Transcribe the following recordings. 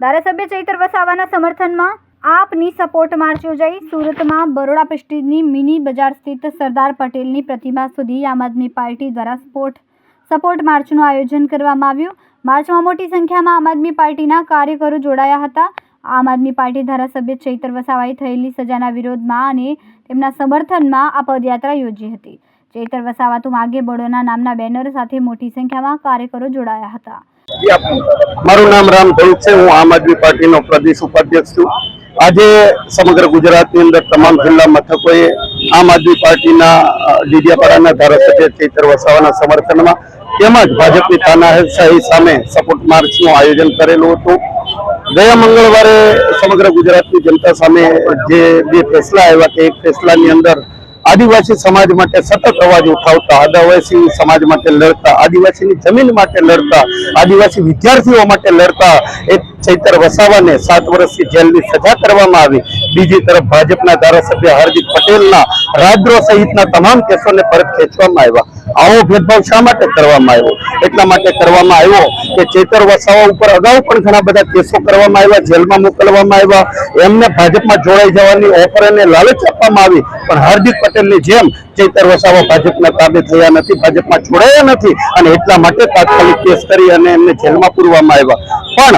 ધારાસભ્ય ચૈતર વસાવાના સમર્થનમાં આપની સપોર્ટ માર્ચ યોજાઈ। સુરતમાં બરોડા પ્રેસ્ટીજની મિની બજાર સ્થિત સરદાર પટેલની પ્રતિમા સુધી આમ આદમી પાર્ટી દ્વારા સપોર્ટ માર્ચનું આયોજન કરવામાં આવ્યું। માર્ચમાં મોટી સંખ્યામાં આમ આદમી પાર્ટીના કાર્યકરો જોડાયા હતા। આમ આદમી પાર્ટી ધારાસભ્ય ચૈતર વસાવાએ થયેલી સજાના વિરોધમાં અને તેમના સમર્થનમાં આ પદયાત્રા યોજી હતી। ચૈતર વસાવા તું આગે બળોના નામના બેનર સાથે મોટી સંખ્યામાં કાર્યકરો જોડાયા હતા। મારું નામ રામ ભરૂચ છે। હું આમ આદમી પાર્ટીનો પ્રદેશ ઉપાધ્યક્ષ છું। આજે સમગ્ર ગુજરાતની અંદર તમામ જિલ્લા મથકોએ આમ આદમી પાર્ટીના ડીડીયાપાડાના ધારાસભ્ય ચૈતર વસાવાના સમર્થનમાં તેમજ ભાજપની તાનાશાહી સામે સપોર્ટ માર્ચનું આયોજન કરેલું હતું। ગયા મંગળવારે સમગ્ર ગુજરાતની જનતા સામે જે બે ફેસલા આવ્યા કે એક ફેસલાની અંદર આદિવાસી સમાજ માટે સતત અવાજ ઉઠાવતા, આદિવાસી સમાજ માટે લડતા, આદિવાસીની જમીન માટે લડતા, આદિવાસી વિદ્યાર્થીઓ માટે લડતા એક ચૈતર વસાવાને 7 વર્ષની જેલની સજા કરવામાં આવી। બીજી તરફ ભાજપના ધારાસભ્ય હાર્દિક પટેલના રાજદ્રોહ સહિતના તમામ કેસોને પરત ખેંચવામાં આવ્યા। આવો ભેદભાવ શા માટે કરવામાં આવ્યો? એટલા માટે કરવામાં આવ્યો કે ચૈતર વસાવા ઉપર અગાઉ પણ ઘણા બધા કેસો કરવામાં આવ્યા, જેલમાં મોકલવામાં આવ્યા, એમને ભાજપમાં જોડાઈ જવાની ઓફર અને લાલચ આપવામાં આવી, પણ હાર્દિક પટેલની જેમ ચૈતર વસાવા ભાજપના તાબે થયા નથી, ભાજપમાં જોડાયા નથી અને એટલા માટે તાત્કાલિક કેસ કરી અને એમને જેલમાં પૂરવામાં આવ્યા। પણ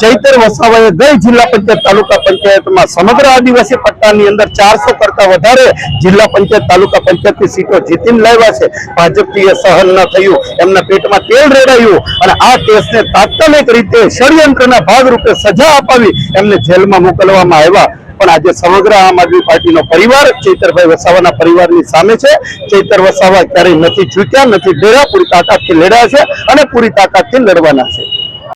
ચૈતર વસાવાએ ગઈ જિલ્લા પંચાયત તાલુકા પંચાયતમાં સમગ્ર આદિવાસી પટ્ટાની અંદર 400 કરતા વધારે જિલ્લા પંચાયત તાલુકા પંચાયતની સીટો જીતીને લાવ્યા છે। ભાજપથી એ સહન ન થયું, એમના પેટમાં તેલ રેડાયું અને આ કેસને તાત્કાલિક રીતે ષડયંત્રના ભાગરૂપે સજા અપાવી એમને જેલમાં મોકલવામાં આવ્યા। પણ આજે સમગ્ર આમ આદમી પાર્ટીનો પરિવાર ચૈતરભાઈ વસાવાના પરિવારની સામે છે। ચૈતર વસાવા ક્યારેય નથી ચૂક્યા, નથી ડર્યા, પૂરી તાકાતથી લડ્યા છે અને પૂરી તાકાતથી લડવાના છે।